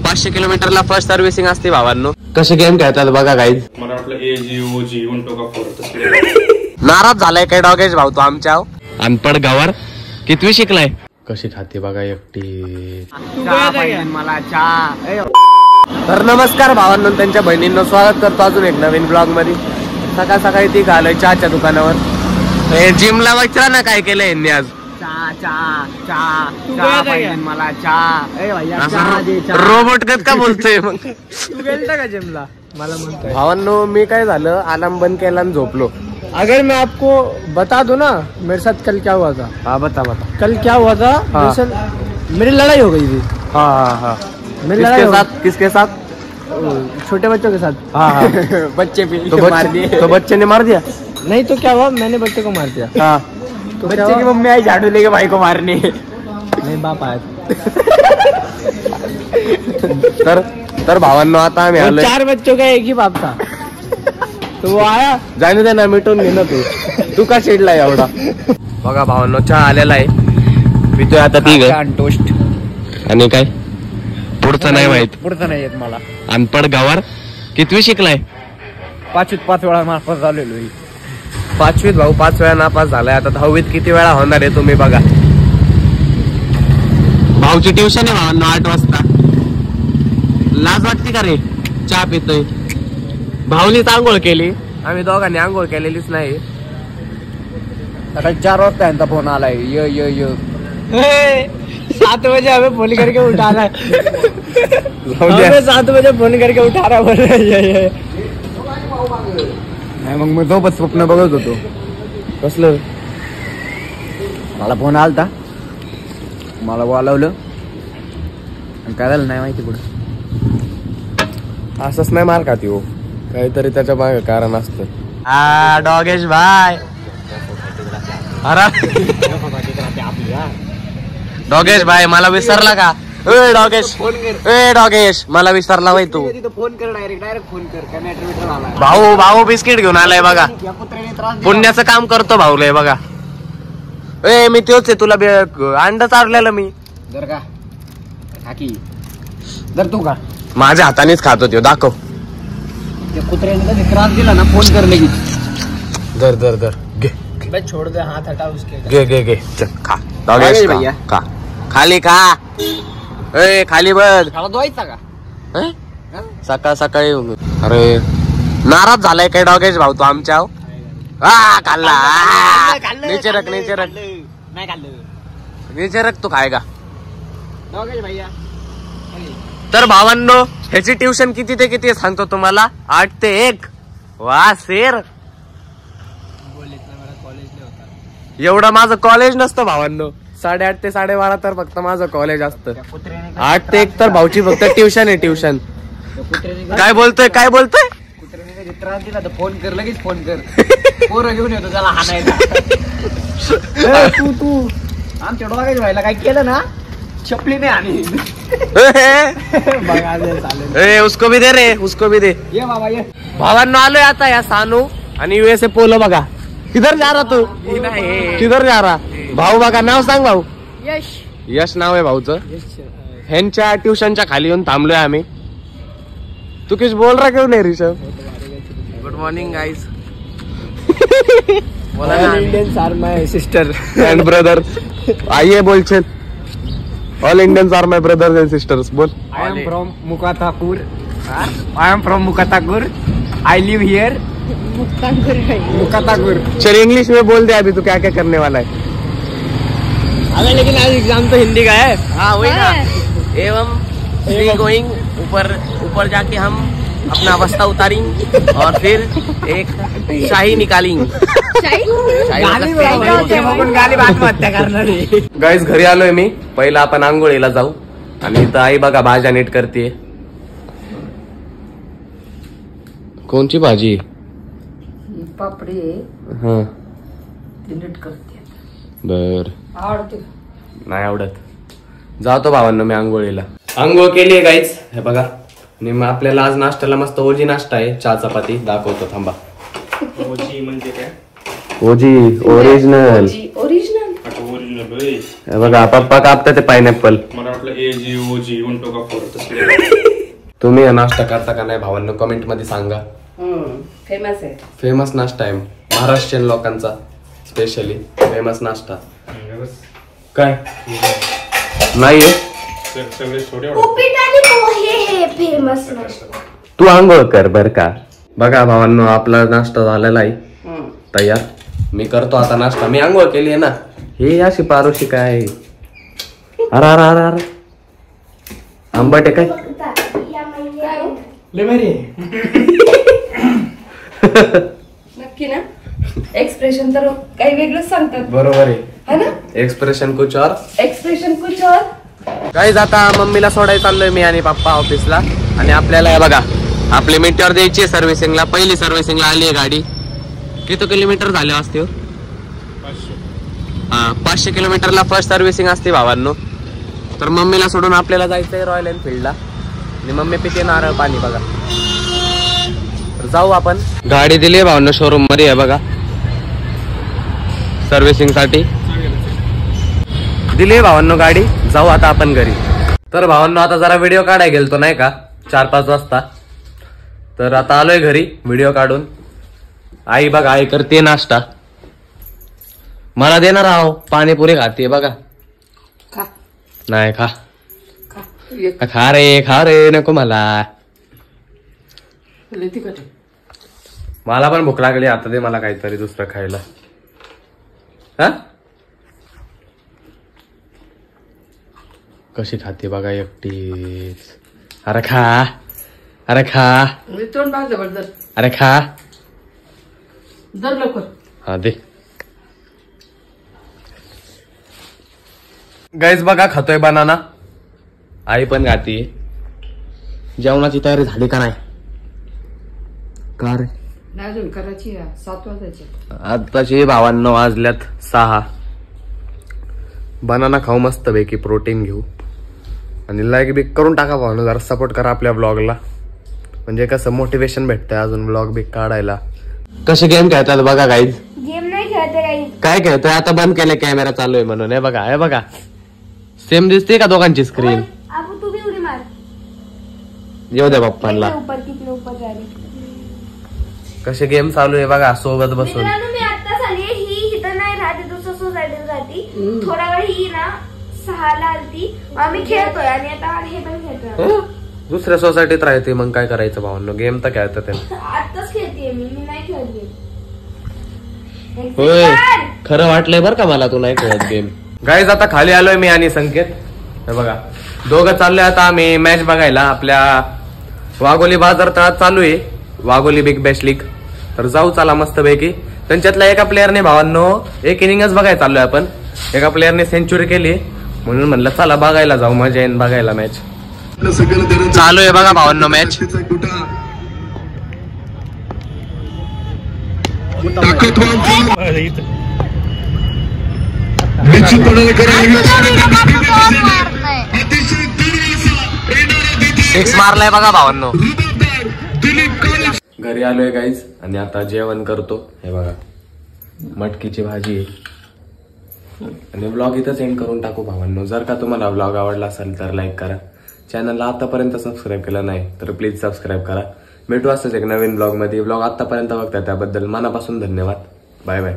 500 किलोमीटरला first servicing असते भावांनो. कसे गेम खेळतात बघा गाईज. मला वाटलं AGOG उंटो का फोर. नाराज झालाय काय डॉगेश भाऊ तो आमच्या. अनपड गावार कितवी शिकलाय. कशी खाते बघा एकटी. मला चहा. तर नमस्कार भावांनो त्यांच्या बहिणींना स्वागत करतो अजून एक नवीन ब्लॉग मध्ये. सकाळ सकाळी ती घालय चहाच्या दुकानावर. जिमला विचारा ना काय केलं यांनी आज. मला रोबोट कत का बोलतोय मग. तू गेलता का जिमला. मला म्हणतोय भावांनो मी काय झालं अलार्म बंद केला आणि झोपलो. अगर मैं आपको बता दूं ना मेरे साथ कल क्या हुआ था. हाँ बता. कल क्या हुआ था. हाँ. मेरी लड़ाई हो गई थी. हाँ. मेरी लड़ाई किसके साथ. छोटे बच्चों के साथ. हाँ. बच्चे भी तो मार दिए. तो बच्चे ने मार दिया. नहीं तो क्या हुआ मैंने बच्चे को मार दिया. हाँ. तो बच्चे की मम्मी आई झाड़ू लेके भाई को मारने. नहीं बाप आया. तर भावांनो आता आम्ही आलोय. 4 बच्चों का एक ही बाप था. तो वो आया. जाणे दे ना मिटून घे ना तू का चिडला एवढा. बघा भावांनो चहा आलेला आहे. पितोय आता ती टोस्ट. आणि काय पुढचं नाही माहित. पुढचं नाही येत मला. अनपड गावार कितवी शिकलाय. 5 वेळा नापास झालेलो. 5वीत भाऊ 5 वेळा नापास झालाय. आता 10वीत किती वेळा होणार आहे तुम्ही बघा. भाऊची ट्युशन आहे भावांनो 8 वाजता. लाज वाटते का रे चहा पितोय. भाऊनीच आंघोळ केली. आम्ही दोघांनी आंघोळ केलेलीच नाही. सकाळी 4 वाजता यांचा फोन आलाय. य 7 बजे हमें फोन करके उठा रहा है. हमें 7 बजे फोन करके उठा रहा बोल रहे. मग मी झोपत स्वप्न बघत होतो. कसलं. मला फोन आलता. मला बोलावलं काय झालं नाही माहिती. पुढे असंच नाही मार खाती हो. काहीतरी त्याच्या मागे कारण असतं. हा डॉगेश भाई. अरे डॉगेश भाई मला विसरला का. डॉगेश मला विसरला भाई तू. फोन कर डायरेक्ट फोन कर. भाऊ बिस्किट घेऊन आलाय बघा. पुण्याचं काम करतो भाऊ लय बघा. मी तोच आहे तुला अंड चारलेलं मी. जर का काकी जर तू का माझ्या हातानेच खात होतो. दाखव. कुत्र्याने कधी त्रास दिला ना फोन कर लगेच. दर घे. छोड़ दे हाथ हटा उसके. घे चल खा. डॉगेश खा खाली खा. खाली बघ. धुवायचा का सकाळ सकाळी. अरे नाराज झालाय काय डॉगेश भाऊ तो आमच्या. खाल्ला. नीचे रख नाही खाल्लं. नीचे रख तू खायगा. तर भावांनो ह्याची ट्युशन किती ते किती सांगतो तुम्हाला. 8 ते 1. वा शेर. एवढं माझं कॉलेज नसतं भावांनो. 8:30 ते 12:30 तर फक्त माझं कॉलेज असतं. 8 ते 1 तर भाऊची फक्त ट्युशन आहे. ट्युशन. काय बोलतोय कुत्र्याने त्रास दिला तर फोन कर लगेच. फोन कर. पोरं घेऊन येतो त्याला हाणायला. तू आमच्या डोळ्याच व्हायला काय केलं ना चपली नाही आणि. उसको भी दे रे. उसको भी दे. ये बाबा ये. भावांनो आलोय आता या सानू आणि USA पोलो बघा. किधर जा रहा तू. किधर जा रहा. भाऊ बघा नाव सांग भाऊ. यश नाव आहे भाऊचं. ह्यांच्या ट्युशनच्या खाली येऊन थांबलोय आम्ही. तू किस बोल रहा क्यों नहीं Rishabh. Good morning guys. Indians are my sister and brother. आइए बोल चल. All Indians are my brothers and sisters. बोल. I am from Mukatakur. I live here. Mukatakur. चल इंग्लिश में बोल दे अभी तू क्या क्या करने वाला है. अबे लेकिन आज एग्जाम तो हिंदी का है. हाँ वही ना. एवं गोइंग ऊपर जाके हम अपना बस्ता उतारेंगे और फिर एक शाही निकालेंगे. गाइस घरी आलोय मी. पहिला आपण आंघोळीला जाऊ. आणि इथं आई बघा भाज्या नीट करते. कोणची भाजी. पापडी. हा नीट करते. बर आवडते नाही आवडत. जातो भावांनो मी आंघोळीला. आंघोळ केली आहे गाईच. हे बघा. आणि मग आपल्याला आज नाश्त्याला मस्त ओजी नाश्ता आहे. चहा चपाती दाखवतो थांबा. ओजी म्हणजे काय. ओजी ओरिजिनल. ओरिजिनल. हे बघा पप्पा कापता ते पायनॅपल. मला वाटलं AGOG उंटो का फोर तसले. तुम्ही हा नाश्ता करता का नाही भावांनो कमेंट मध्ये सांगा. फेमस आहे. फेमस नाश्ता आहे महाराष्ट्रीयन लोकांचा स्पेशली फेमस नाश्ता. काय नाहीये सगळे थोडे उपीट आणि पोहे हे फेमस नाश्ता. तू आंघोळ कर बर का. बघा भावांनो आपला नाश्ता झालेला आहे तयार. मी करतो आता नाश्ता. मी आंघोळ केली आहे ना. हे अशी पारोशी काय अरे अरे अरे अरे आंबट आहे काय. नक्की ना. एक्सप्रेशन तर काही वेगळंच सांगतात. बरोबर आहे है ना. एक्सप्रेशन कुछ और. एक्सप्रेशन कुछ और. गाईज आता मम्मीला सोडायला चाललोय मी आणि पप्पा ऑफिसला. आणि आपल्याला हे बघा आपली मीटर द्यायची सर्व्हिसिंगला. पहिली सर्व्हिसिंगला आली आहे गाडी. किती किलोमीटर झाले असते. हा 500 किलोमीटरला फर्स्ट सर्व्हिसिंग असते भावांनो. तर मम्मीला सोडून आपल्याला जायचंय रॉयल एनफिल्डला. आणि मम्मी पिते नारळ पाणी बघा. तर जाऊ आपण. गाडी दिली आहे भावांनो शोरूम मध्ये आहे बघा सर्व्हिसिंग साठी दिली आहे भावांनो गाडी. जाऊ आता आपण घरी. तर भावांनो आता जरा व्हिडिओ काढायला गेलतो नाही का 4-5 वाजता. तर आता आलोय घरी व्हिडिओ काढून. आई बघा आई करते नाश्ता. मला देणार आहो पाणीपुरी खाते बघा. खा नाही खा खा. एक खा रे नको मला. लय तिखट आहे. मला पण भूक लागली आता दे मला काहीतरी दुसरं खायला. हा कशी खाते बघा एकटीच. अरे खा अरे खा मी तोंड बाग जबरदस्त. अरे खा. जर लवकर. हा दे. गाईज बघा खातोय बनाना. आई पण खाती. जेवणाची तयारी झाली का नाही. का रे नाही अजून करायची 7 वाजायचे. आताचे भावांनो वाजल्यात 6. बनाना खाऊ मस्त पैकी प्रोटीन घेऊ. आणि लाईक बिक करून टाका भावांनो. जरा सपोर्ट करा आपल्या ब्लॉगला. म्हणजे कसं मोटिवेशन भेटतंय अजून ब्लॉग बिक काढायला. कसे गेम खेळतात बघा गाईज. गेम नाही खेळते काही. काय खेळतोय आता बंद केलं कॅमेरा चालू आहे म्हणून. हे बघा सेम दिसते का दोघांची स्क्रीन. आपू तू भी उडी मार. येऊ द्या पप्पांना. ऊपर कितने ऊपर जा रही. कसे गेम चालू आहे बघा सोबत बसून. मित्रांनो मी आत्ताच आली. ही इथं नाही राहते दुसऱ्या सोसायटीत राहते. थोडा वेळ ही ना 6ला आलती. आम्ही खेळतोय आणि आता हे पण खेळतोय. दुसऱ्या सोसायटीत राहते मग काय करायचं भावांनो. गेम तर खेळतात आत्ताच खेळते मी नाही खेळत. होय खरं वाटलंय बरं का मला तू नाही खेळत गेम. गाईज आता खाली आलोय मी आणि संकेत. हे बघा दोघं चाललोय आता आम्ही मॅच बघायला. आपल्या वाघोली बाजार तळात चालू आहे वाघोली बिग बॅश लीग. तर जाऊ चला मस्त पैकी. त्यांच्यातल्या एका प्लेअरने भावांनो एक इनिंगच बघायला चाललोय आपण. एका प्लेअरने सेंचुरी केली म्हणून म्हणलं चला बघायला जाऊ. मजा येईन बघायला मॅच. चालू आहे बघा भावांनो मॅच. सिक्स मारलाय बघा भावांनो. घरी आलोय गाईज आणि आता जेवण करतो. हे बघा मटकीची भाजी आणि ब्लॉग इथंच एंड करून टाकू भावांनो. जर का तुम्हाला ब्लॉग आवडला असेल तर लाईक करा. चॅनलला आतापर्यंत सबस्क्राईब केलं नाही तर प्लीज सबस्क्राईब करा. भेटू असंच एक नवीन ब्लॉग मध्ये. ब्लॉग आतापर्यंत बघता त्याबद्दल मनापासून धन्यवाद. Bye bye.